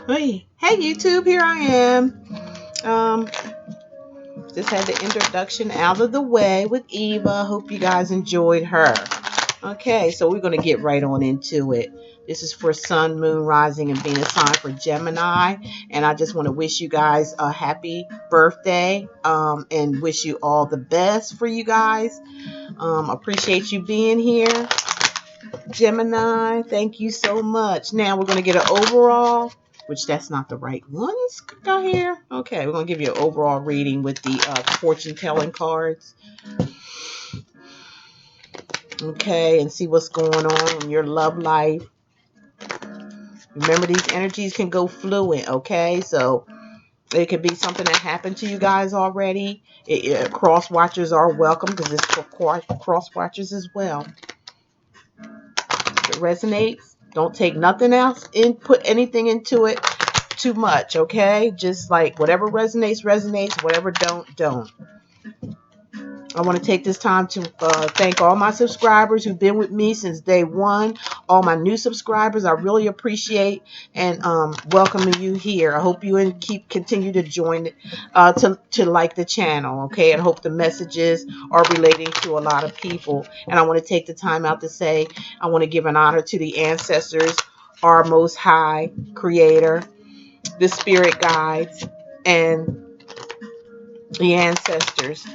Hey YouTube, here I am. Um, just had the introduction out of the way with Eva. Hope you guys enjoyed her. Okay, so we're going to get right on into it. This is for Sun, Moon, Rising, and Venus sign for Gemini. And I just want to wish you guys a happy birthday and wish you all the best for you guys. Appreciate you being here. Gemini, thank you so much. Now we're going to get an overall, which that's not the right ones got here. Okay, we're going to give you an overall reading with the fortune telling cards. Okay, and see what's going on in your love life. Remember, these energies can go fluid, okay? So it could be something that happened to you guys already. Cross watchers are welcome because it's for cross watchers as well. If it resonates, don't take nothing else put anything into it too much, okay? Just like whatever resonates, resonates. Whatever don't. I want to take this time to thank all my subscribers who've been with me since day one. All my new subscribers, I really appreciate and welcoming you here. I hope you continue to join to like the channel, okay? And hope the messages are relating to a lot of people. And I want to take the time out to say I want to give an honor to the ancestors, our Most High Creator, the spirit guides, and the ancestors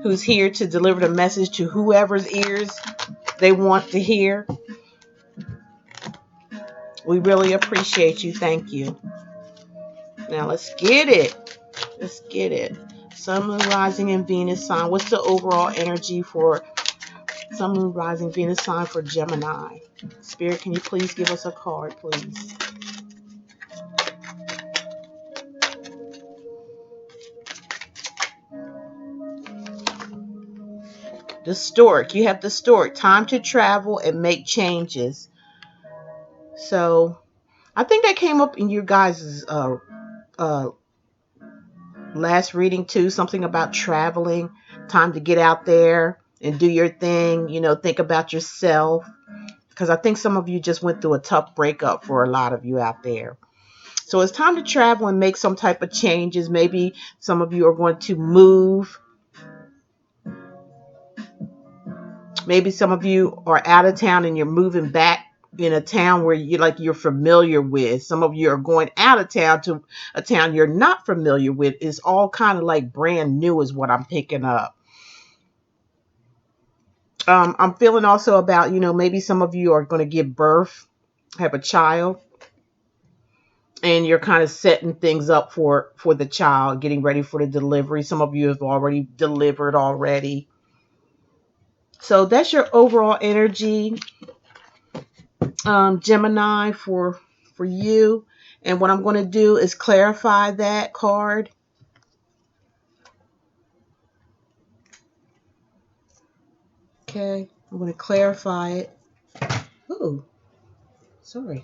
who's here to deliver the message to whoever's ears they want to hear. We really appreciate you. Thank you. Now let's get it. Let's get it. Sun, Moon, Rising, and Venus sign. What's the overall energy for Sun, Moon, Rising, Venus sign for Gemini? Spirit, can you please give us a card, please? The Stork. You have the Stork. Time to travel and make changes. So I think that came up in your guys' last reading too. Something about traveling. Time to get out there and do your thing. You know, think about yourself. Because I think some of you just went through a tough breakup for a lot of you out there. So it's time to travel and make some type of changes. Maybe some of you are going to move. Maybe some of you are out of town and you're moving back in a town where you're familiar with. Some of you are going out of town to a town you're not familiar with. It's all kind of like brand new is what I'm picking up. I'm feeling also about, maybe some of you are going to give birth, have a child, and you're kind of setting things up for the child, getting ready for the delivery. Some of you have already delivered already. So that's your overall energy, Gemini, for you. And what I'm going to do is clarify that card. Okay, I'm going to clarify it. Oh, sorry.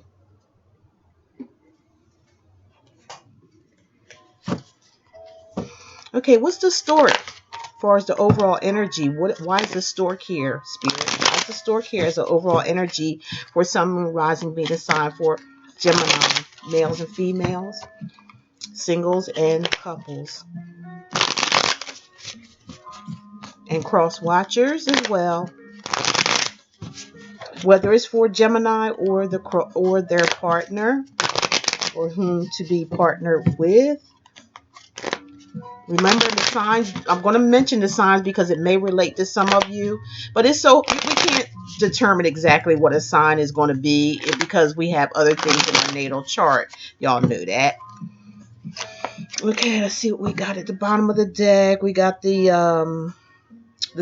Okay, what's the Stork as far as the overall energy? Why is the Stork here, Spirit? Why is the Stork here as an overall energy for Sun, Moon, Rising, Venus sign for Gemini, males and females, singles and couples, and cross watchers as well. Whether it's for Gemini or their partner, or whom to be partnered with. Remember the signs. I'm going to mention the signs because it may relate to some of you, but we can't determine exactly what a sign is going to be because we have other things in our natal chart. Y'all knew that. Okay, let's see what we got at the bottom of the deck. We got the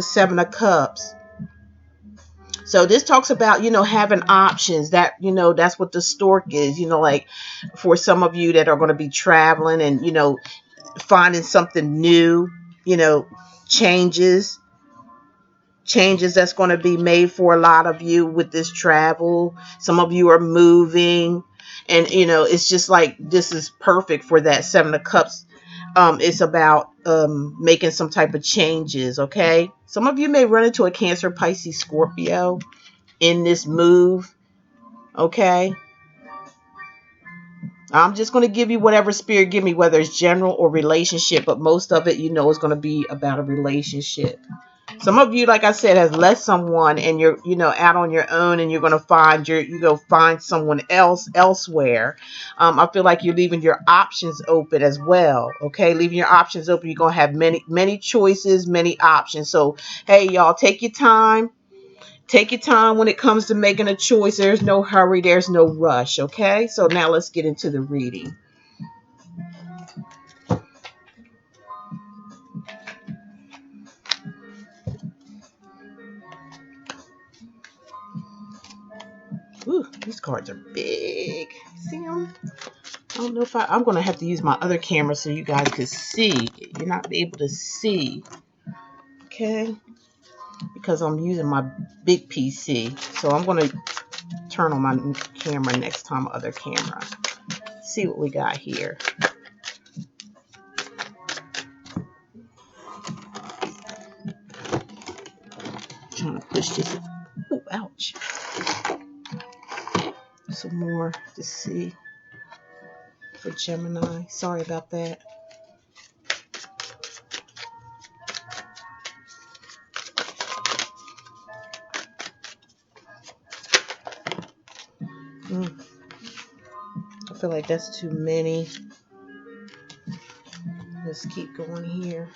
Seven of Cups. So this talks about, having options. That's what the Stork is, like for some of you that are going to be traveling and, finding something new, changes that's going to be made for a lot of you with this travel. Some of you are moving and, it's just like this is perfect for that Seven of Cups. It's about making some type of changes, okay? Some of you may run into a Cancer, Pisces, Scorpio in this move, okay? I'm just going to give you whatever spirit give me, whether it's general or relationship, but most of it, is going to be about a relationship. Some of you, like I said, has left someone and you're, out on your own, and you're going to find someone else elsewhere. I feel like you're leaving your options open as well. Okay. Leaving your options open. You're going to have many choices, many options. So, hey, y'all, take your time. Take your time when it comes to making a choice. There's no hurry. There's no rush. Okay. So now let's get into the reading. Ooh, these cards are big. See them? I don't know if I'm going to have to use my other camera so you guys can see. You're not able to see. Okay? Because I'm using my big PC. So I'm going to turn on my camera next time, other camera. See what we got here. Trying to push this. Ooh, ouch. Some more to see for Gemini. Sorry about that. I feel like that's too many. Let's keep going here.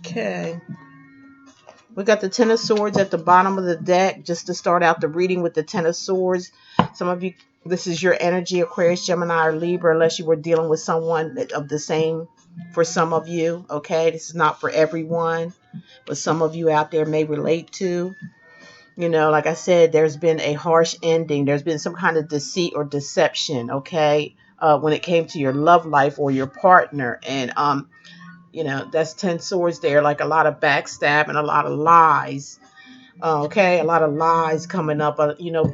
Okay. We got the Ten of Swords at the bottom of the deck, just to start out the reading with the Ten of Swords. Some of you, this is your energy, Aquarius, Gemini, or Libra, unless you were dealing with someone of the same for some of you. Okay, this is not for everyone, but some of you out there may relate to. Like I said, there's been a harsh ending. There's been some kind of deceit or deception, okay, when it came to your love life or your partner. And that's 10 swords there, like a lot of backstab and a lot of lies. Okay, a lot of lies coming up,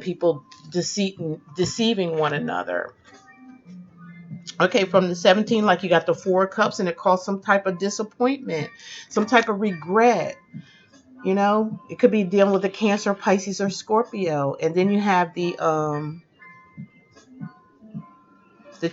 people deceiving one another. Okay, from the 17, like you got the 4 of Cups, and it caused some type of disappointment, some type of regret. It could be dealing with the Cancer, Pisces, or Scorpio. And then you have the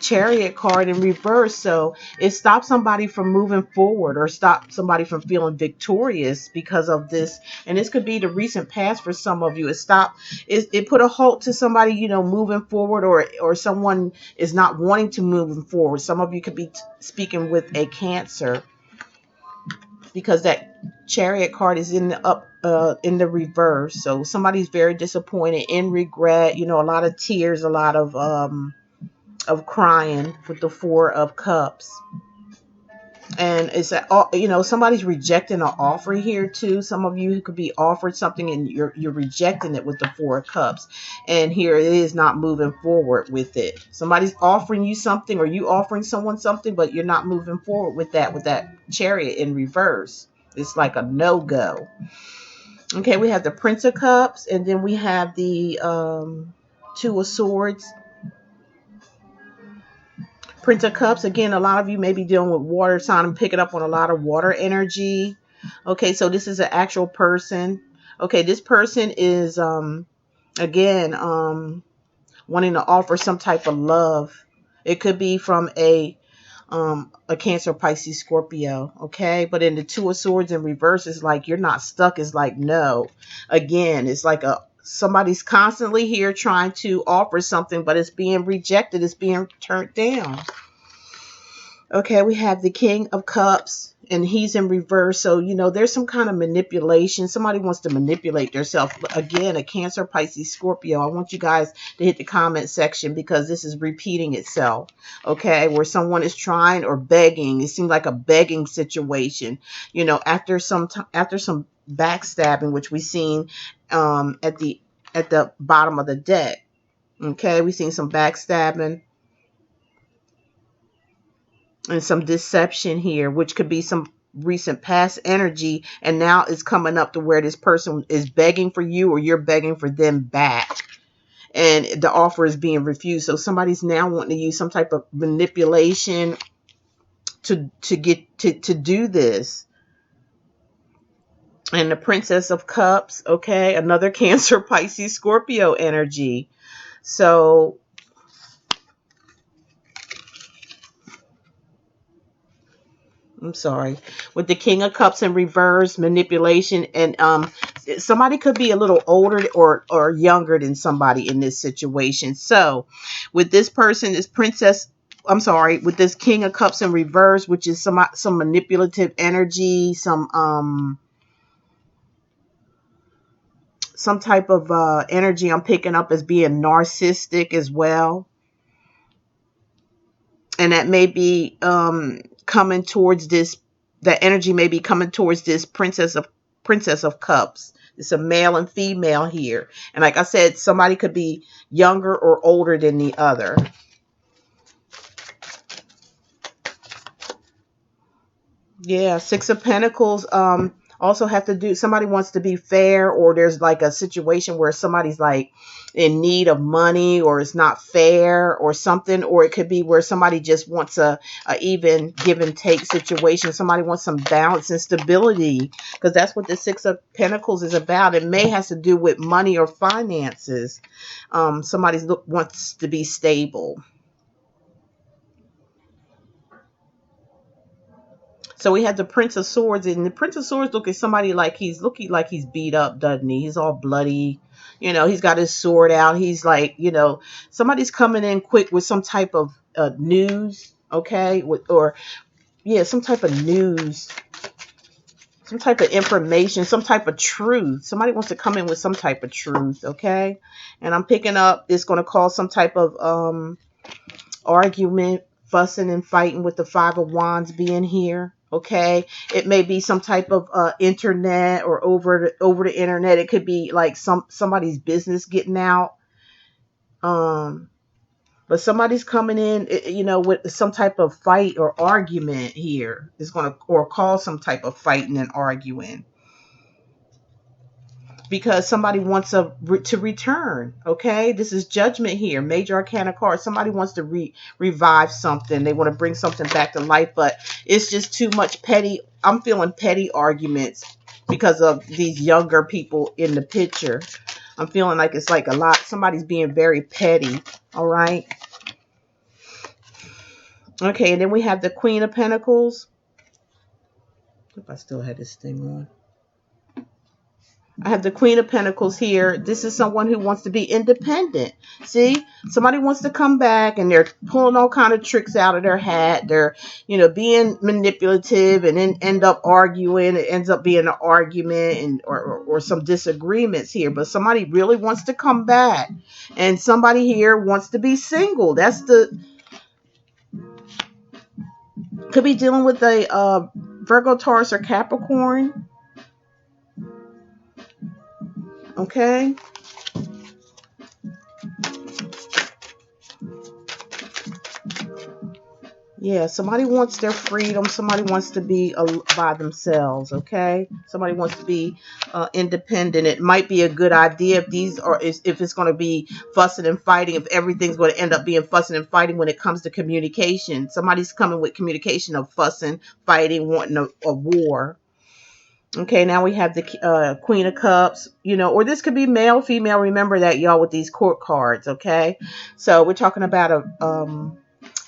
Chariot card in reverse. So it stops somebody from moving forward, or stop somebody from feeling victorious because of this. And this could be the recent past for some of you. It put a halt to somebody, moving forward, or someone is not wanting to move forward. Some of you could be speaking with a Cancer, because that Chariot card is in the reverse. So somebody's very disappointed, in regret, a lot of tears, a lot of crying with the 4 of Cups. And it's somebody's rejecting an offer here too. Some of you could be offered something and you're rejecting it with the 4 of Cups, and here it is, not moving forward with it. Somebody's offering you something, or you offering someone something, but you're not moving forward with that Chariot in reverse. It's like a no-go. Okay, we have the Prince of Cups, and then we have the 2 of Swords. Prince of Cups, again, a lot of you may be dealing with water sign and picking up on a lot of water energy. Okay, so this is an actual person. Okay, this person is, again, wanting to offer some type of love. It could be from a Cancer, Pisces, Scorpio. Okay, but in the 2 of Swords in reverse, it's like you're not stuck. It's like, no. Again, it's like somebody's constantly here trying to offer something, but it's being rejected. It's being turned down. Okay, we have the King of Cups, and he's in reverse. So, there's some kind of manipulation. Somebody wants to manipulate themselves. Again, a Cancer, Pisces, Scorpio. I want you guys to hit the comment section, because this is repeating itself. Okay, where someone is trying or begging. It seems like a begging situation. After some backstabbing, which we've seen at the bottom of the deck. Okay, we've seen some backstabbing and some deception here, which could be some recent past energy, and now it's coming up to where this person is begging for you or you're begging for them back, and the offer is being refused. So somebody's now wanting to use some type of manipulation to get to do this. And the Princess of Cups, okay, another Cancer, Pisces, Scorpio energy. So I'm sorry, with the King of Cups in reverse, manipulation, and somebody could be a little older or younger than somebody in this situation. So with this person, this princess, I'm sorry, with this King of Cups in reverse, which is some manipulative energy, some type of energy I'm picking up as being narcissistic as well. And that may be coming towards this, that energy may be coming towards this Princess of Cups. It's a male and female here. And like I said, somebody could be younger or older than the other. Yeah, Six of Pentacles also have to do, somebody wants to be fair, or there's like a situation where somebody's like in need of money, or it's not fair or something, or it could be where somebody just wants a even give and take situation. Somebody wants some balance and stability, because that's what the Six of Pentacles is about. It may has to do with money or finances. Somebody wants to be stable. So we had the Prince of Swords, and the Prince of Swords look at somebody like he's looking like he's beat up, doesn't he? He's all bloody. You know, he's got his sword out. He's like, you know, somebody's coming in quick with some type of news, okay? Or, yeah, some type of news, some type of information, some type of truth. Somebody wants to come in with some type of truth, okay? And I'm picking up, it's going to cause some type of argument, fussing and fighting with the Five of Wands being here. Okay, it may be some type of internet or over the internet. It could be like somebody's business getting out. But somebody's coming in, you know, with some type of fight or argument here. Is going to, or cause some type of fighting and arguing, because somebody wants to return. Okay, this is Judgment here, Major Arcana card. Somebody wants to revive something. They want to bring something back to life, but it's just too much petty. I'm feeling petty arguments because of these younger people in the picture. I'm feeling like it's like a lot. Somebody's being very petty. All right. Okay, and then we have the Queen of Pentacles. If I still had this thing on. I have the Queen of Pentacles here. This is someone who wants to be independent. See, somebody wants to come back, and they're pulling all kind of tricks out of their hat. They're, you know, being manipulative, and then end up arguing. It ends up being an argument and or some disagreements here. But somebody really wants to come back, and somebody here wants to be single. That's the, could be dealing with a Virgo, Taurus, or Capricorn. Okay. Yeah, somebody wants their freedom. Somebody wants to be by themselves, okay? Somebody wants to be independent. It might be a good idea if if it's going to be fussing and fighting, if everything's going to end up being fussing and fighting when it comes to communication. Somebody's coming with communication of fussing, fighting, wanting a war. Okay, now we have the Queen of Cups, you know, or this could be male, female. Remember that, y'all, with these court cards, okay? So we're talking about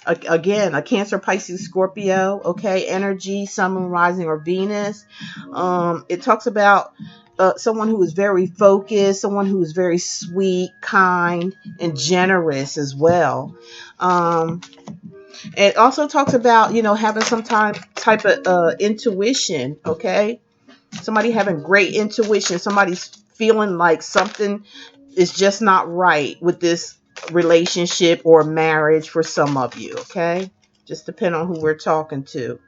again, a Cancer, Pisces, Scorpio, okay, energy, Sun, Moon, Rising, or Venus. It talks about someone who is very focused, someone who is very sweet, kind, and generous as well. It also talks about, you know, having some type of intuition, okay? Somebody having great intuition. Somebody's feeling like something is just not right with this relationship or marriage for some of you, okay? Just depend on who we're talking to.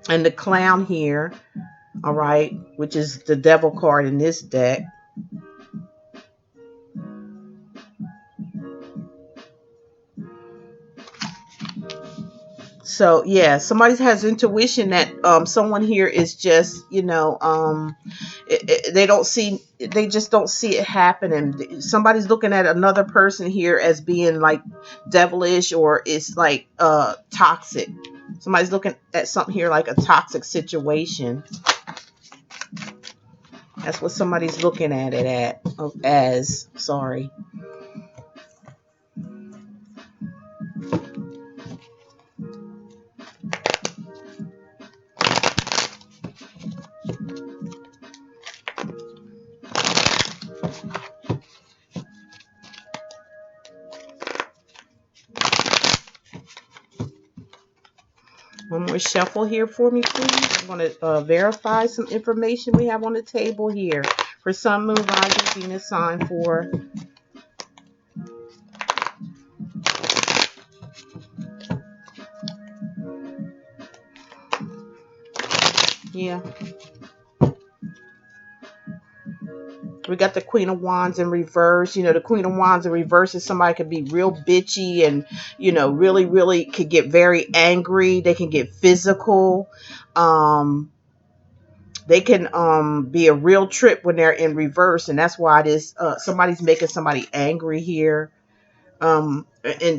And the Clown here, all right, which is the Devil card in this deck. So yeah, somebody has intuition that someone here is just, you know, they just don't see it happening. Somebody's looking at another person here as being like devilish, or it's like toxic. Somebody's looking at something here like a toxic situation. That's what somebody's looking at it as. Sorry. One more shuffle here for me, please. I'm going to verify some information we have on the table here for Sun, Moon, Rising, Venus sign for. Yeah. We got the Queen of Wands in reverse. You know, the Queen of Wands in reverse is somebody could be real bitchy and, you know, really, really could get very angry. They can get physical. They can be a real trip when they're in reverse. And that's why this somebody's making somebody angry here. And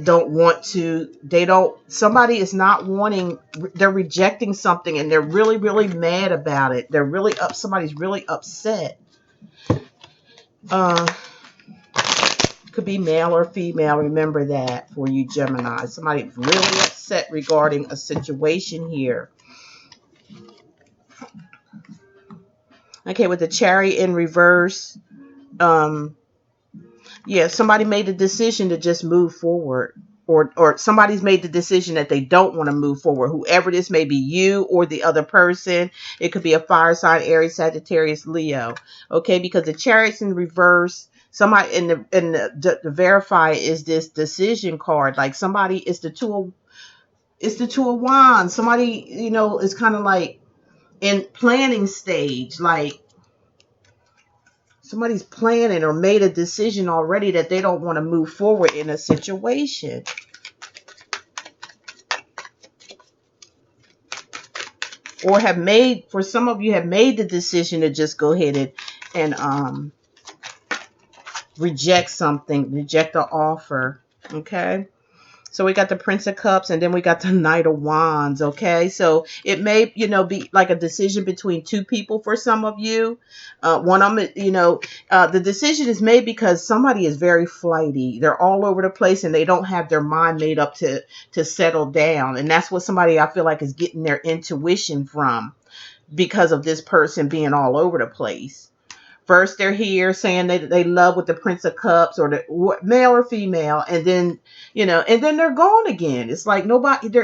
don't want to, somebody is not wanting, they're rejecting something and they're really, really mad about it. They're really somebody's really upset. Could be male or female. Remember that for you Gemini. Somebody really upset regarding a situation here. Okay, with the Chariot in reverse, yeah, somebody made a decision to just move forward, or somebody's made the decision that they don't want to move forward. Whoever this may be, you or the other person. It could be a fire sign, Aries, Sagittarius, Leo. Okay, because the Chariot's in reverse. Somebody in the verify is this decision card. Like somebody, it's the two of wands. Somebody, you know, is kind of like in planning stage, like somebody's planning or made a decision already that they don't want to move forward in a situation. Or have made, for some of you, have made the decision to just go ahead and reject something, reject the offer. Okay. So we got the Prince of Cups and then we got the Knight of Wands. Okay. So it may, you know, be like a decision between two people for some of you. One of them, you know, the decision is made because somebody is very flighty. They're all over the place and they don't have their mind made up to settle down. And that's what somebody, I feel like, is getting their intuition from, because of this person being all over the place. First, they're here saying they love with the Prince of Cups, or the male or female, and then, you know, and then they're gone again. It's like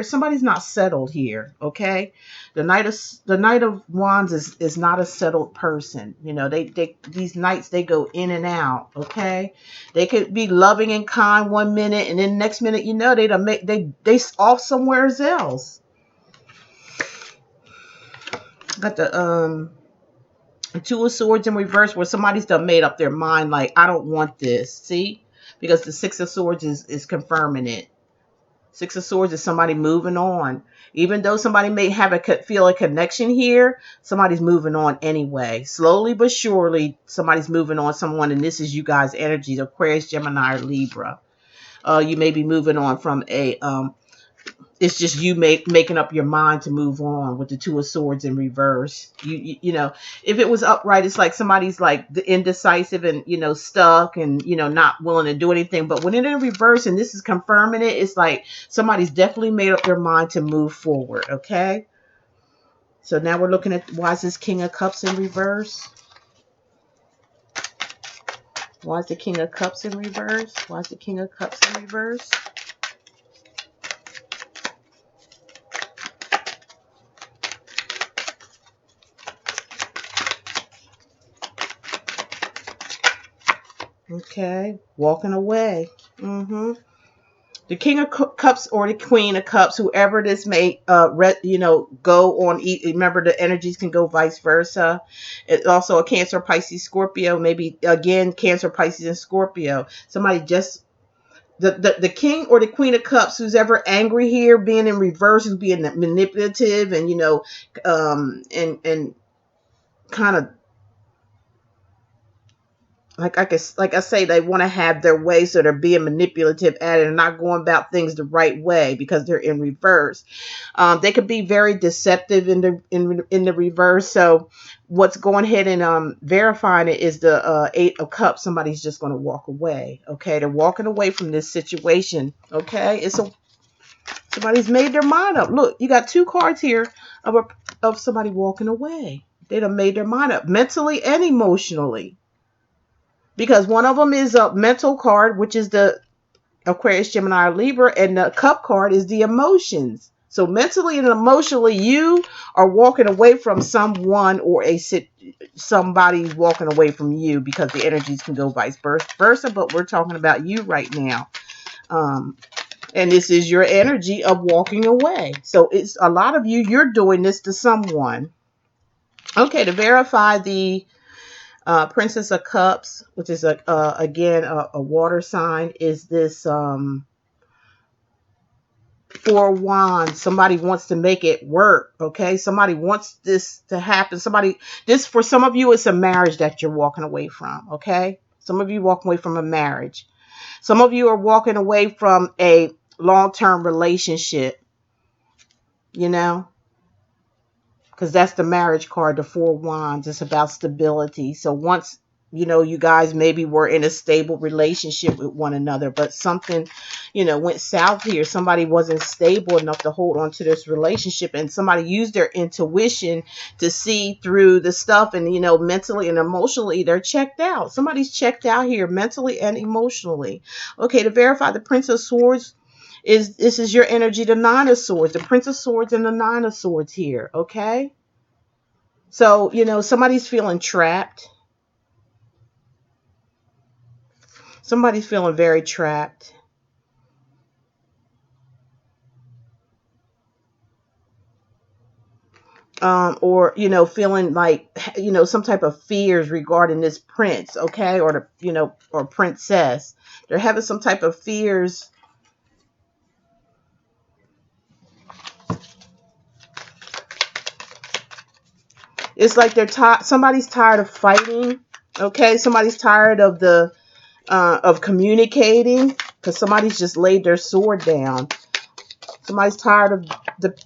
somebody's not settled here. Okay, the Knight of Wands is not a settled person. You know, these knights, they go in and out. Okay, they could be loving and kind one minute, and then next minute, you know, they off somewhere else. Got the Two of Swords in reverse, where somebody's done made up their mind, like, I don't want this. See? Because the Six of Swords is confirming it. Six of Swords is somebody moving on. Even though somebody may feel a connection here, somebody's moving on anyway. Slowly but surely, somebody's moving on someone, and this is you guys' energy, Aquarius, Gemini, or Libra. You may be moving on from it's just you making up your mind to move on with the Two of Swords in reverse. You know, if it was upright, it's like somebody's like indecisive and, you know, stuck and, you know, not willing to do anything. But when it's in reverse and this is confirming it, it's like somebody's definitely made up their mind to move forward. Okay. So now we're looking at, why is this King of Cups in reverse? Why is the King of Cups in reverse? Why is the King of Cups in reverse? Okay, walking away. The King of Cups or the Queen of Cups, whoever this may, you know, go on. Remember, the energies can go vice versa. It's also a Cancer, Pisces, Scorpio. Maybe again, Cancer, Pisces, and Scorpio. Somebody just the king or the queen of cups, who's ever angry here, being in reverse, who's being manipulative, and and kind of, like I say, they want to have their way, so they're being manipulative at it and not going about things the right way because they're in reverse. They could be very deceptive in the reverse. So what's going ahead and verifying it is the Eight of Cups. Somebody's just going to walk away. Okay, they're walking away from this situation. Okay, somebody's made their mind up. Look, you got two cards here of somebody walking away. They done made their mind up mentally and emotionally. Because one of them is a mental card, which is the Aquarius, Gemini, or Libra, and the cup card is the emotions. So mentally and emotionally, you are walking away from someone, or somebody's walking away from you, because the energies can go vice versa. But we're talking about you right now. And this is your energy of walking away. So it's a lot of you, you're doing this to someone. Okay, to verify the Princess of Cups, which is again a water sign, is this Four of Wands. Somebody wants to make it work. Okay, somebody wants this to happen. This for some of you, it's a marriage that you're walking away from. Okay, some of you walking away from a marriage. Some of you are walking away from a long-term relationship. Because that's the marriage card, the Four of Wands. It's about stability. So once, you guys maybe were in a stable relationship with one another, but something, went south here. Somebody wasn't stable enough to hold on to this relationship, and somebody used their intuition to see through the stuff, and, mentally and emotionally, they're checked out. Somebody's checked out here mentally and emotionally. Okay, to verify the Prince of Swords, this is your energy, the Nine of Swords, the Prince of Swords and the Nine of Swords here. Okay, so somebody's feeling trapped. Somebody's feeling very trapped. Or feeling like some type of fears regarding this prince. Okay, or or princess. They're having some type of fears. It's like they're tired. Somebody's tired of fighting. Okay, somebody's tired of of communicating, because somebody's just laid their sword down. Somebody's tired of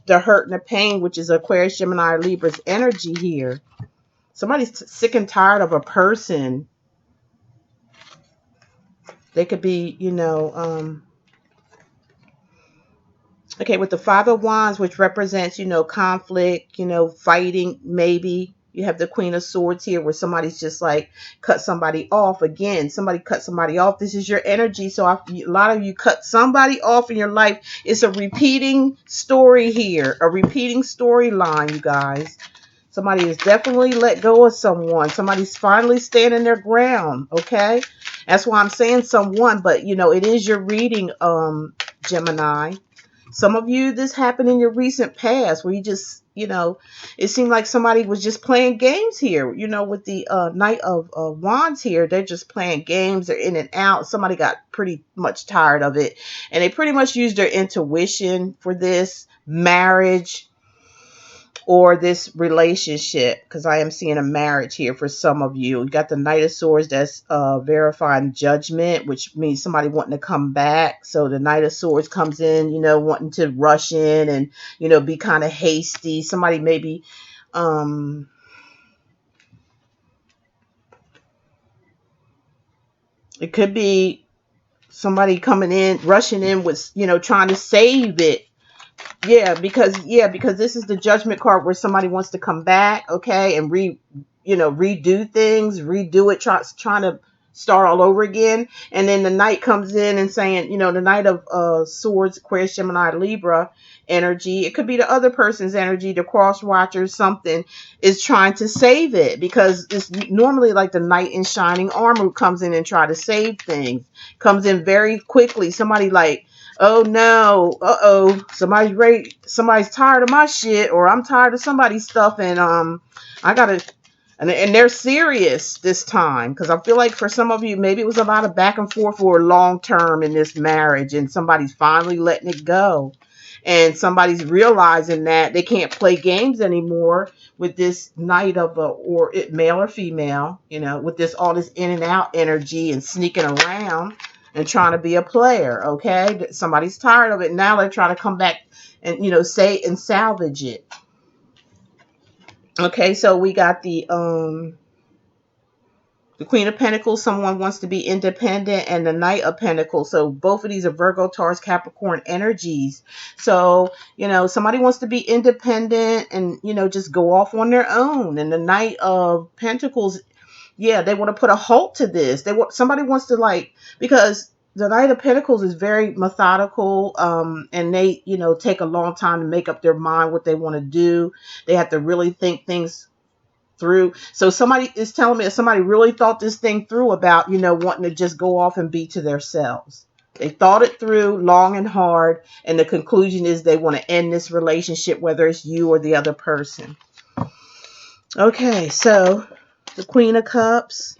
the hurt and the pain, which is Aquarius, Gemini, or Libra's energy here. Somebody's sick and tired of a person. They could be, okay, with the Five of Wands, which represents, conflict, fighting, maybe. You have the Queen of Swords here, where somebody's just like cut somebody off. Again, somebody cut somebody off. This is your energy. So a lot of you cut somebody off in your life. It's a repeating story here, a repeating storyline, you guys. Somebody has definitely let go of someone. Somebody's finally standing their ground. Okay, that's why I'm saying someone, but it is your reading, Gemini. Some of you, this happened in your recent past, where you just, it seemed like somebody was just playing games here, with the Knight of Wands here. They're just playing games. They're in and out. Somebody got pretty much tired of it, and they pretty much used their intuition for this marriage or this relationship, because I am seeing a marriage here for some of you. You got the Knight of Swords, that's verifying judgment, which means somebody wanting to come back. So the Knight of Swords comes in, wanting to rush in and, be kind of hasty. Somebody maybe, it could be somebody coming in, rushing in with, trying to save it. Because this is the Judgment card, where somebody wants to come back, okay, and redo things, redo it, trying to start all over again. And then the Knight comes in and saying, the Knight of Swords, Aquarius, Gemini, Libra energy. It could be the other person's energy, the cross watcher, something is trying to save it, because it's normally like the Knight in shining armor comes in and try to save things. Comes in very quickly. Somebody like, oh no, somebody's ready, somebody's tired of my shit, or I'm tired of somebody's stuff, and I gotta And they're serious this time, because I feel like for some of you, maybe it was a lot of back and forth for long term in this marriage, and somebody's finally letting it go, and somebody's realizing that they can't play games anymore with this Knight of male or female, with this all this in and out energy and sneaking around and trying to be a player. Okay, somebody's tired of it. Now they're trying to come back and say and salvage it. Okay, so we got the Queen of Pentacles. Someone wants to be independent, and the Knight of Pentacles. So both of these are Virgo, Taurus, Capricorn energies. So somebody wants to be independent and just go off on their own. And the Knight of Pentacles, yeah, they want to put a halt to this. Somebody wants to, because the Knight of Pentacles is very methodical, and they take a long time to make up their mind what they want to do. They have to really think things through. So somebody is telling me that somebody really thought this thing through about wanting to just go off and be to themselves. They thought it through long and hard, and the conclusion is they want to end this relationship, whether it's you or the other person. Okay, so the Queen of Cups.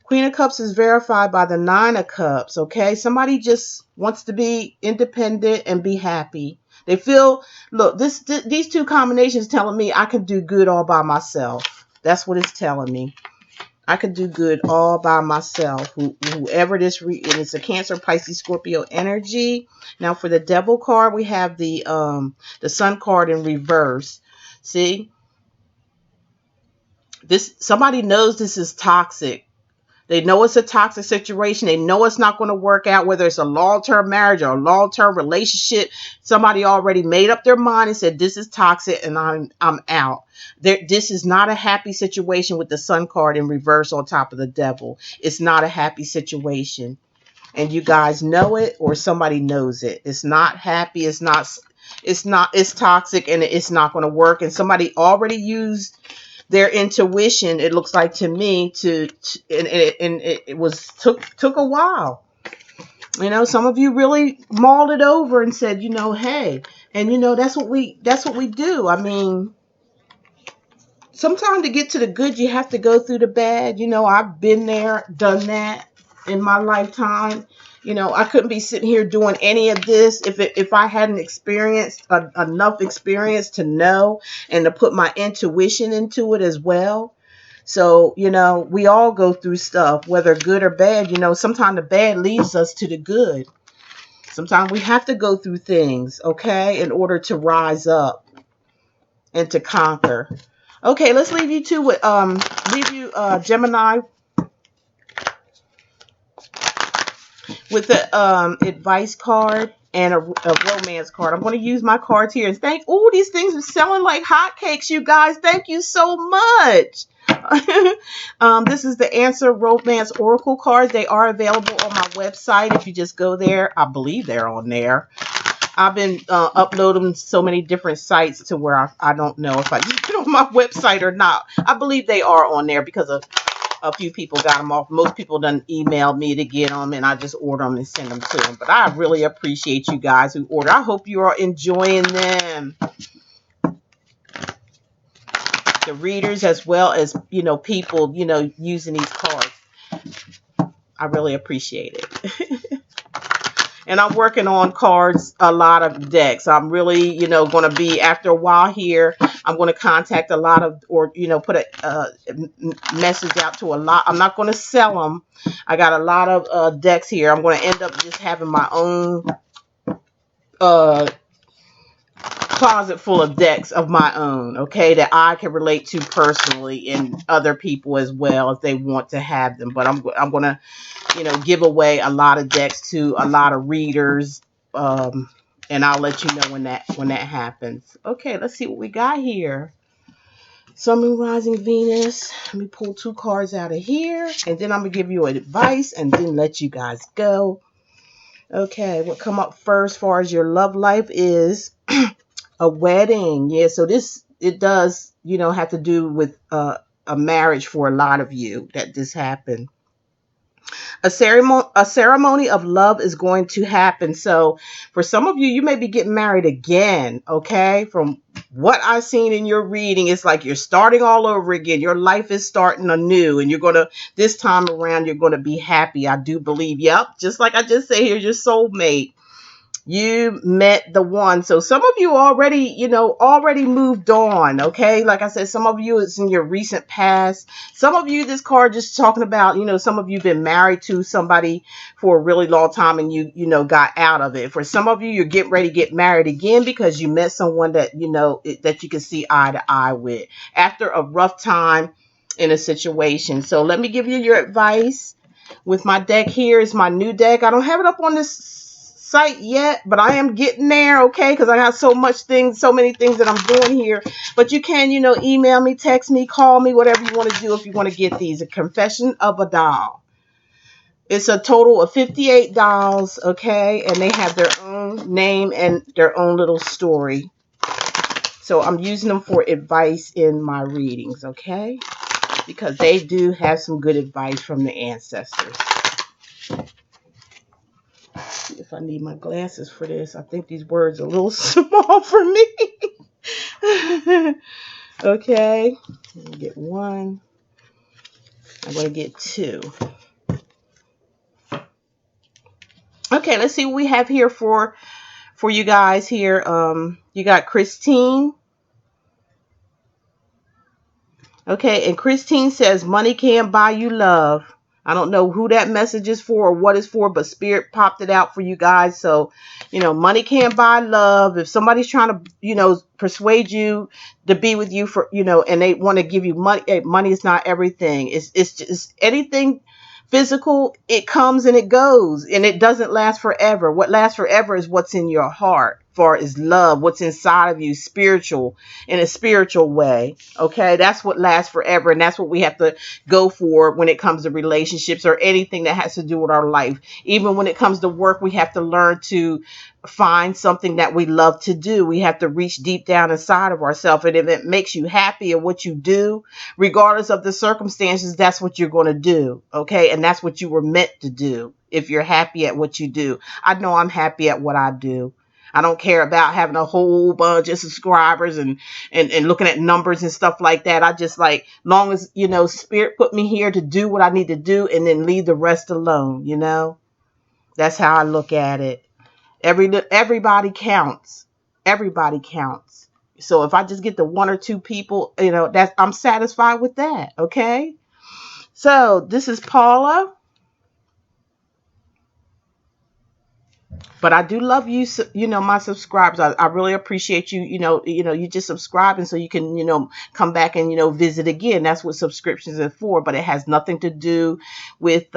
Queen of Cups is verified by the Nine of Cups. Okay, somebody just wants to be independent and be happy. They feel, look, these two combinations telling me I can do good all by myself. That's what it's telling me. I could do good all by myself. Whoever this and it's a Cancer, Pisces, Scorpio energy. Now for the Devil card, we have the Sun card in reverse. See, somebody knows this is toxic. They know it's a toxic situation. They know it's not going to work out, whether it's a long-term marriage or a long-term relationship. Somebody already made up their mind and said, this is toxic and I'm out. This is not a happy situation with the Sun card in reverse on top of the Devil. It's not a happy situation. And you guys know it, or somebody knows it. It's not happy. It's toxic, and it's not going to work. And somebody already used their intuition, it looks like to me, and it took a while. Some of you really mauled it over and said, hey, and that's what we do. I mean, sometimes to get to the good, you have to go through the bad. I've been there, done that in my lifetime. I couldn't be sitting here doing any of this if I hadn't experienced enough experience to know and to put my intuition into it as well. So, we all go through stuff, whether good or bad. Sometimes the bad leads us to the good. Sometimes we have to go through things, okay, in order to rise up and to conquer. Okay, let's leave you Gemini, with the advice card and a romance card. I'm going to use my cards here and these things are selling like hotcakes, you guys. Thank you so much. This is the Answer Romance Oracle cards. They are available on my website. If you just go there, I believe they're on there. I've been uploading so many different sites to where I don't know if I get it on my website or not. I believe they are on there because a few people got them off. Most people done emailed me to get them, and I just order them and send them to them. But I really appreciate you guys who order. I hope you are enjoying them. The readers, as well as, people, using these cards. I really appreciate it. And I'm working on cards, a lot of decks. I'm really, going to be, after a while here, I'm going to contact a lot of, or, put a message out to a lot. I'm not going to sell them. I got a lot of decks here. I'm going to end up just having my own closet full of decks of my own, okay, that I can relate to personally, and other people as well if they want to have them. But I'm going to, give away a lot of decks to a lot of readers, and I'll let you know when that happens. Okay, let's see what we got here. Sun, Moon, Rising, Venus. Let me pull 2 cards out of here, and then I'm going to give you advice and then let you guys go. Okay, what come up first as far as your love life is a wedding. Yeah, so it does, have to do with a marriage for a lot of you, that this happened. A ceremony of love is going to happen. So for some of you, you may be getting married again. Okay. From what I've seen in your reading, it's like you're starting all over again. Your life is starting anew, and you're going to, this time around, you're going to be happy. I do believe. Yep. Just like I just say, here's your soulmate. You met the one. So some of you already, already moved on. Okay. Like I said, some of you it's in your recent past. Some of you, this card just talking about, some of you been married to somebody for a really long time and got out of it. For some of you, you're getting ready to get married again because you met someone that, that you can see eye to eye with after a rough time in a situation. So let me give you your advice with my deck. Here is my new deck. I don't have it up on this site yet, but I am getting there, okay, because I got so many things that I'm doing here. But you can, email me, text me, call me, whatever you want to do if you want to get these. A Confession of a Doll. It's a total of 58 dolls, okay, and they have their own name and their own little story. So I'm using them for advice in my readings, okay, because they do have some good advice from the ancestors. If I need my glasses for this, I think these words are a little small for me. Okay, I'm gonna get one. I'm gonna get two. Okay, let's see what we have here for you guys here. You got Christine. Okay, and Christine says money can't buy you love. I don't know who that message is for or what it's for, but Spirit popped it out for you guys. So, money can't buy love. If somebody's trying to, persuade you to be with you for, and they want to give you money, money is not everything. It's just anything physical. It comes and it goes, and it doesn't last forever. What lasts forever is what's in your heart. For is love, what's inside of you, spiritual, in a spiritual way. Okay, that's what lasts forever, and that's what we have to go for when it comes to relationships or anything that has to do with our life. Even when it comes to work, we have to learn to find something that we love to do. We have to reach deep down inside of ourselves, and if it makes you happy at what you do, regardless of the circumstances, that's what you're going to do. Okay, and that's what you were meant to do. If you're happy at what you do, I know I'm happy at what I do. I don't care about having a whole bunch of subscribers and looking at numbers and stuff like that. I just like, long as, Spirit put me here to do what I need to do and then leave the rest alone, That's how I look at it. Everybody counts. Everybody counts. So if I just get the one or two people, I'm satisfied with that. Okay. So this is Paula. But I do love you, my subscribers. I really appreciate you, you just subscribing so you can, come back and, visit again. That's what subscriptions are for. But it has nothing to do with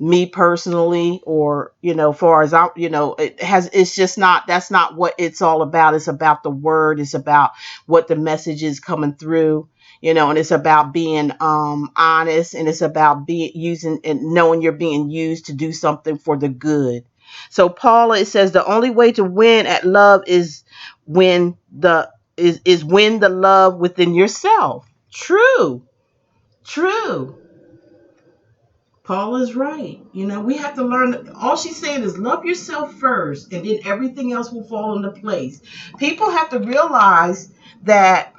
me personally or, far as I, it's just not, that's not what it's all about. It's about the word. It's about what the message is coming through. And it's about being honest, and it's about being using and knowing you're being used to do something for the good. So Paula, it says the only way to win at love is when is win the love within yourself. True. True. Paula's right. We have to learn that all she's saying is love yourself first, and then everything else will fall into place. People have to realize that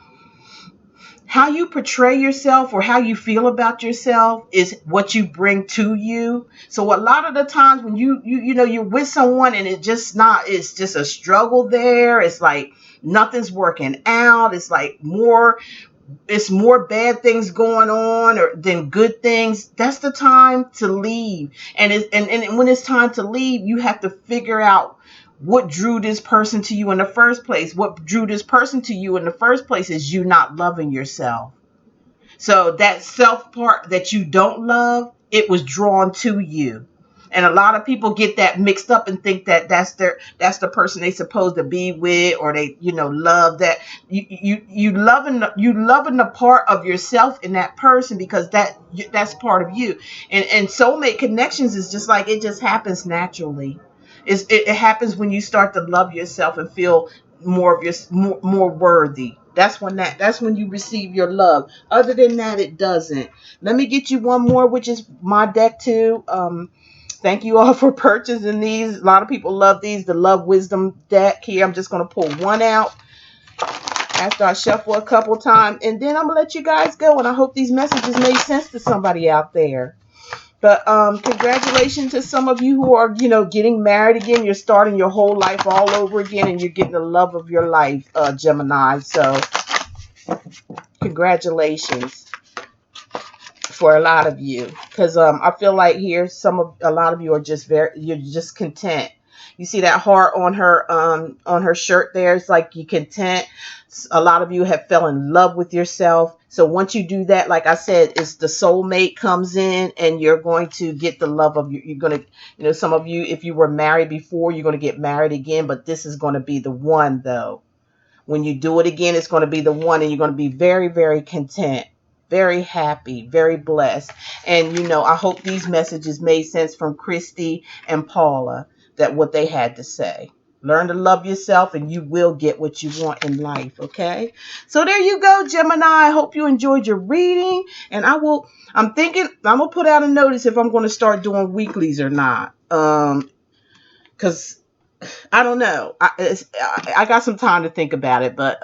how you portray yourself or how you feel about yourself is what you bring to you. So a lot of the times when you're with someone and it's just a struggle there. It's like nothing's working out. It's more bad things going on than good things. That's the time to leave. And when it's time to leave, you have to figure out what drew this person to you in the first place. What drew this person to you in the first place is you not loving yourself. So that self part that you don't love, it was drawn to you. And a lot of people get that mixed up and think that that's the person they supposed to be with, or they love that. You loving the part of yourself in that person, because that's part of you. And soulmate connections is just like, it just happens naturally. It happens when you start to love yourself and feel more worthy. That's when you receive your love. Other than that, it doesn't. Let me get you one more, which is my deck too. Thank you all for purchasing these. A lot of people love these, the Love Wisdom deck here. I'm just going to pull one out after I shuffle a couple times, and then I'm going to let you guys go. And I hope these messages made sense to somebody out there. But congratulations to some of you who are, getting married again. You're starting your whole life all over again, and you're getting the love of your life, Gemini. So congratulations for a lot of you, because I feel like here a lot of you are just you're just content. You see that heart on her shirt there? It's like you're content. A lot of you have fell in love with yourself. So once you do that, like I said, it's the soulmate comes in, and you're going to get the love of you're going to, some of you, if you were married before, you're going to get married again, but this is going to be the one though. When you do it again, it's going to be the one, and you're going to be very, very content, very happy, very blessed. And, I hope these messages made sense from Christy and Paula, that what they had to say. Learn to love yourself, and you will get what you want in life, okay? So there you go, Gemini. I hope you enjoyed your reading. And I'm thinking, I'm going to put out a notice if I'm going to start doing weeklies or not. Because I don't know. I got some time to think about it, but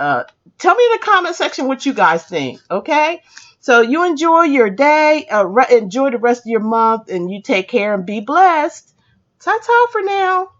tell me in the comment section what you guys think, okay? So you enjoy your day, enjoy the rest of your month, and you take care and be blessed. Ta-ta for now.